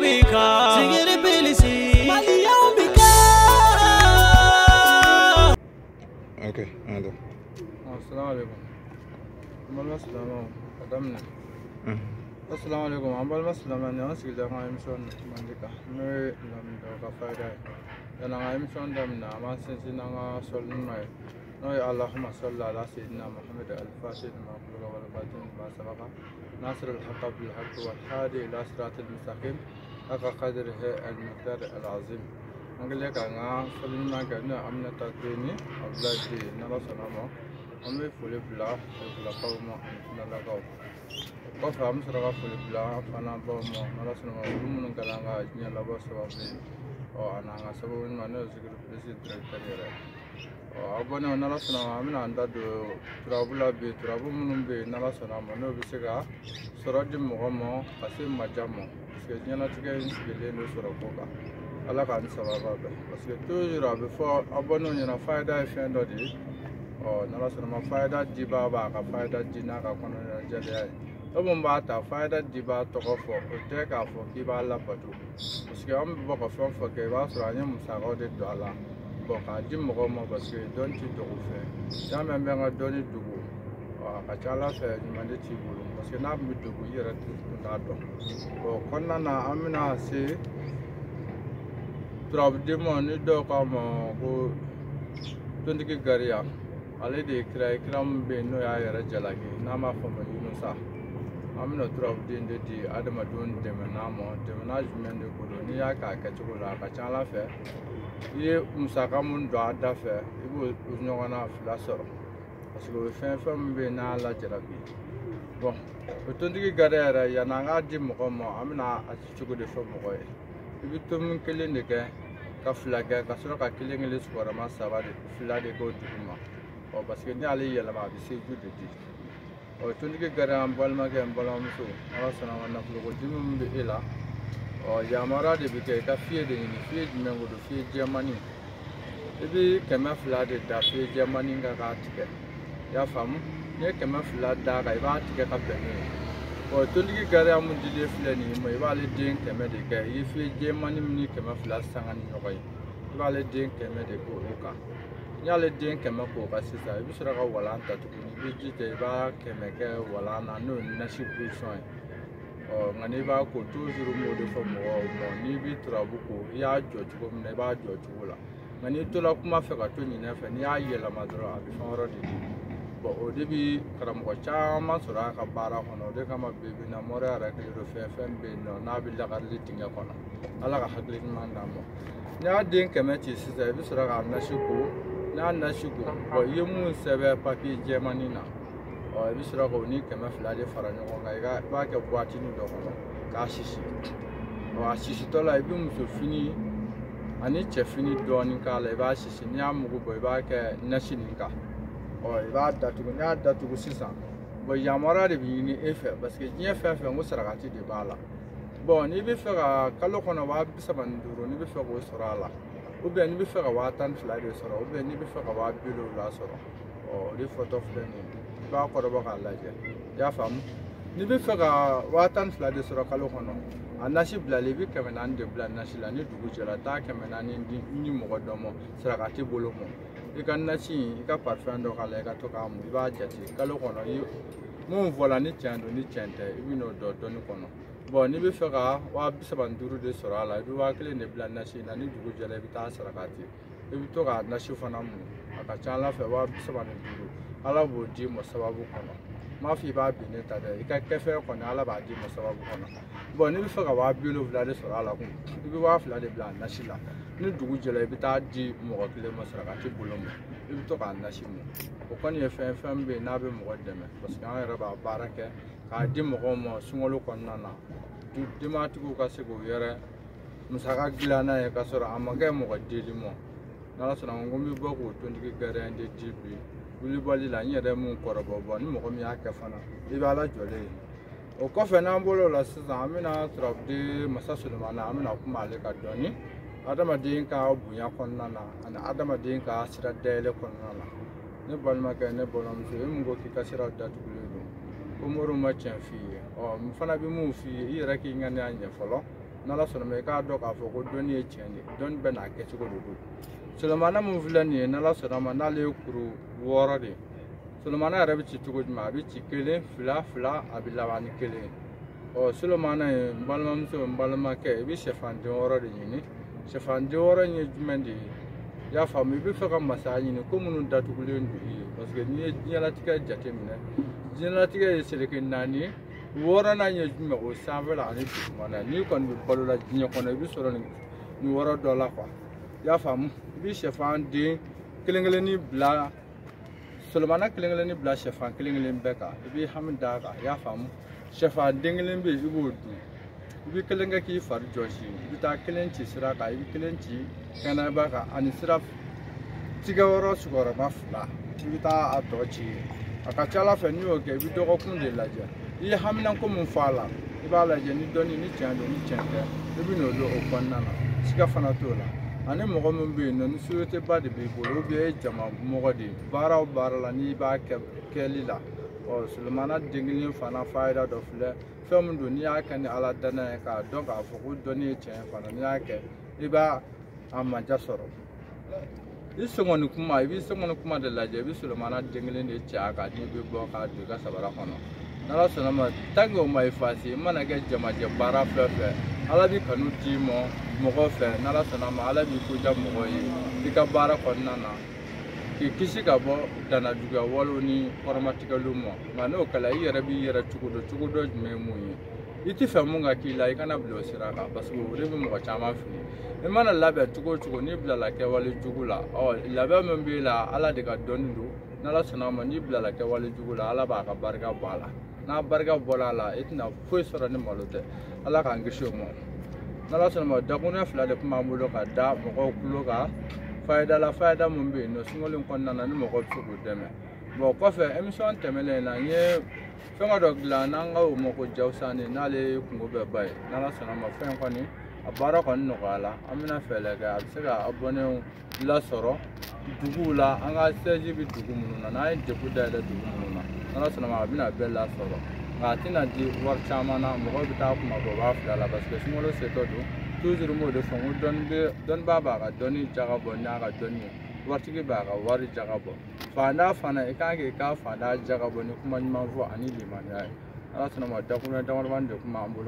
bika sigiri bilisi maliyan bika. Okay, ando. Assalamu alaikum. Ambal maslama kadamna. Assalamu alaikum. Ambal maslama ne an sigida ga emission mandika. No lam do ka faida. Yana ga emission damna ma sensina ga solun mai. No Allahumma salli ala sayyidina Muhammad al-Fatih ma qala wal fatin ma sabaqa. Nasr al-haqq bil haqq wal hadi ila sirat al-mustaqim. Haqa qadrihi al-miqdar al-azim. Angale ka nga solun ma ga na amna tatini abdadi na salama. Ambe fule bla qawma na la gaw. Ko fam sura fule bla fana ba mo na salama mun kalanga nya la ba sababu. O ananga sababu man no zikru president tarira. Abone nala sona amina anda do turabula be turabu munum be nala sona mano bisega soradi mogomo ase majamo parce que nyana tige insgele no sorokoka ala kan sababa be parce que toujours abe fo abone nyana faida e fendo di o nala sona ma faida di baba ka faida di na ka kono jale ay o bomba ta faida di ba to ko fo o te ka fo ki ba la patu parce que am bo ko fo ke ba sura nya musago de do ala. Bon, quand je me rends parce que donne tu te refais. J'ai même bien donné du goût. À Chala fait du mandé tu goût. Parce que n'a plus de goût, il reste tout là dedans. Bon, quand on a amené assez, probablement nous deux comme tout ce qui est garia. Allez de créer cram ben nous y a jalagi. N'a ma femme Yunusa. Amina probablement de dire Adama don déménagement de goût. Ni a qu'à quelque chose là. À Chala fait. Ye musaka mun do ada fe ibo nyogona fila soro parce que fen be na la jarabi bon o tondigi garera ya na nga di mo mo amna achugo de fo mo ko ibi to mun kele ne ke ka fila ga ka soro ka kele ngele sura ma saba de fila de go duma o parce que ni ali yela ma bi se jude di o tondigi garera ambalma ke ambalam so ala sana wana ko dimum be ela o yamara de bike ka fie de ni fie de mengo do fie Germany ebi kema fla de da fie Germany nga ka tike ya famu ne kema fla da ga iba tike ka bene o toligi gare amu dile fle ni mo iba le den kema de ga yi fie Germany ni kema fla sanga ni yoy iba le den kema de ko oka ya le den kema ko ka sisa ibi sura ka wala anta to ni bi jite iba kema ke wala na no na shi position ngani ba ko toujours mo de fo mo ni bi turabu ko ya joju ko ne ba joju la ngani to la kuma fe ka to ni na fe ni ya yela madro abi foro di bo o de bi karam ko chama sura ka bara hono de kama bebi na mora ra ke do fe be no na bi la garli tinga kono ala ka hagli man na mo nya den keme ti sisa bi sura ka na shuko na shuko bo yemu sebe papi Germany na o bi sura ko ni kema fila de fara nyoko ngai ga ba ke boati ni do kono ka shishi o shishi to la bi muso fini ani che fini do ni ka la ba shishi ni amugo bo ba ke nashini ka o ba datu go sisa bo yamara de bi ni efe parce que ni efe fe ngo sara ka ti de bala bon ni bi fe ka kalo kono wa bi saban duro ni bi fe go sura la ou bien ni bi fe ka wa tan fila de sura ou bien ni bi fe ka wa bilo la sura o di photo fleni ba ko do ba la je ya fam ni bi fe ka watan fla de sura kalo kono anashi blale bi kamena de bla nashi la ni dugu jela ta kamena ni mo do mo sura ka ti bolo mo e kan nashi ka parfum do kala ka to ka mu ba jati kalo kono yi mo vola ni chando ni chente ibi no do ni kono bon ni bi fe ka wa bi saban duru de sura la bi wa kle ne bla nashi na ni dugu jela bi ta sura ka ti ibi to ka nashi fana mu aka chala fe wa bi saban duru ala bo di mo sababu kono ma fi ba bi ne ta de ka kefe kono ala ba di mo sababu kono bon ni bi fe ka wa bi lo vla de sura la ku bi wa fla de bla nashi la ni dugu jela bi ta di mo ko kle mo sura ka ti bolo mo bi to ka nashi mo o kono ye fe be na be mo deme parce que an era ba barake ka di mo ko mo sungolo kono na di ma tugu ka se go yere musaka gilana ye ka sura amage mo ko di mo na sura ngombi boko to ndiki gare ande jibi wuli bali la nyere mu korobo bo ni mo ko mi aka fana e ba la jole o ko fe na mbolo la sisan amina trop de masasulu mana amina kuma le ka doni adama din ka bunya konna na ana adama din ka sira dele konna na ne balma ka ne bolom so e ngo ki ka sira datu ko moru ma chen fi o mi fana bi mu fi ira ki ngani anya folo n'ala sɔnna ma i k'a dɔn k'a fɔ ko dɔnni ye tiɲɛ de dɔnni bɛ n'a kɛcogo de don Solomana mun filɛ nin ye n'ala sɔnna ma n'ale ye kuru 6 de Solomana yɛrɛ bɛ ci cogo jumɛn a bɛ ci 1 2 2 a bɛ laban ni 1 Solomana ye n balimamuso n balimakɛ i bɛ sɛfanden 6 de ɲini sɛfanden 6 in ye jumɛn de ye i y'a faamu i bɛ fɛ ka masaya ɲini ko minnu datugulen don i ye parce que n'i ye diɲɛlatigɛ jateminɛ diɲɛlatigɛ ye seleke 4 ye 6nan ye jumɛn o sanfɛla ani dugumana n'i kɔni bɛ balo la diɲɛ kɔnɔ i bɛ sɔrɔ nin 6 dɔ la quoi i y'a faamu i bɛ sɛfanden kelen-kelennin bila Solomana kelen-kelennin bila sɛfan kelen-kelen bɛɛ kan i bɛ hami d'a kan i y'a faamu sɛfan den kelen bɛ yen i b'o dun i bɛ kelen kɛ k'i fari jɔsi i bɛ taa kelen ci sira kan i bɛ kelen ci kɛnɛba kan ani sira tigɛ yɔrɔ sigiyɔrɔma 2 i bɛ taa a tɔ ci a ka ca ala fɛ n'i y'o kɛ i bɛ dɔgɔkun de lajɛ i ye haminako min fɔ a la i b'a lajɛ ni dɔnni ni tiɲɛ don ni tiɲɛ tɛ i bɛ n'olu o kɔnɔna na siga fana t'o la ani mɔgɔ min bɛ yen nɔ ni société ba de b'i bolo ou bien e ye jama mɔgɔ de ye baara o baara la n'i b'a kɛli la Solomana den kelen fana fayida dɔ filɛ fɛn min don n'i y'a kɛ ni ala danaya ye k'a dɔn k'a fɔ ko dɔnni ye tiɲɛ fana n'i y'a kɛ i b'a a manja sɔrɔ i sɔngɔni kuma i b'i sɔngɔni kuma de lajɛ i bɛ Solomana den kelen de cɛ a kan n'i bɛ bɔ k'a don i ka sabara kɔnɔ n'ala sɔnna ma tant que o ma effacer i mana kɛ jamajɛ baara fɛn fɛn ala b'i kanu d'i ma mɔgɔ fɛ n'ala sɔnna ma ala b'i ko ja mɔgɔ ye i ka baara kɔnɔna na k'i kisi ka bɔ danajuguya walew ni kɔrɔmatigɛliw ma nka n'o kɛla i yɛrɛ b'i yɛrɛ cogo dɔ jumɛn ye mun ye i tɛ fɛ mun ka k'i la i kana bila o sira kan parce que o de bɛ mɔgɔ caman fili i mana labɛn cogo o cogo n'i bilala kɛwale jugu la labɛn min b'i la ala de ka dɔnni don n'ala sɔnna ma n'i bilala kɛwale jugu la ala b'a ka barika bɔ a la n'a barika bɔra a la i tɛna foyi sɔrɔ ni malo tɛ ala k'an kisi o ma n'ala sɔnna ma dakuruɲɛ 2 de tun b'an bolo ka da mɔgɔw tulo kan fayida mun bɛ yen nɔ sunkalo in kɔnɔna na ni mɔgɔ bɛ se k'o dɛmɛ bon kɔfɛ émission tɛmɛnen na n ye fɛngɛ dɔ dilan n'an ka o ma ko Jawusani n'ale kungo bɛɛ ba ye n'ala sɔnna ma fɛn kɔni a baara kɔni nɔgɔyala an bɛna fɛɛrɛ kɛ a bɛ se ka abonnés lasɔrɔ duguw la an ka siège bɛ dugu minnu na n'an ye depo dayɛlɛ dugu minnu na n'ala sɔnna ma a bɛna bɛɛ lasɔrɔ nka a tɛna di wari caman na mɔgɔw bɛ taa kuma bɔ u b'a fila la parce que sunkalo setɔ don toujours m'o de fɔ n ko dɔnnibaa b'a ka dɔnni jaga bɔ n'a ka dɔnni ye waritigi b'a ka wari jaga bɔ fanda fana i kan k'i ka fanda jaga bɔ ni kuma ɲuman fɔ ani limaniya ye ala sɔnna ma dakuruɲɛ damadamani de kun b'an bolo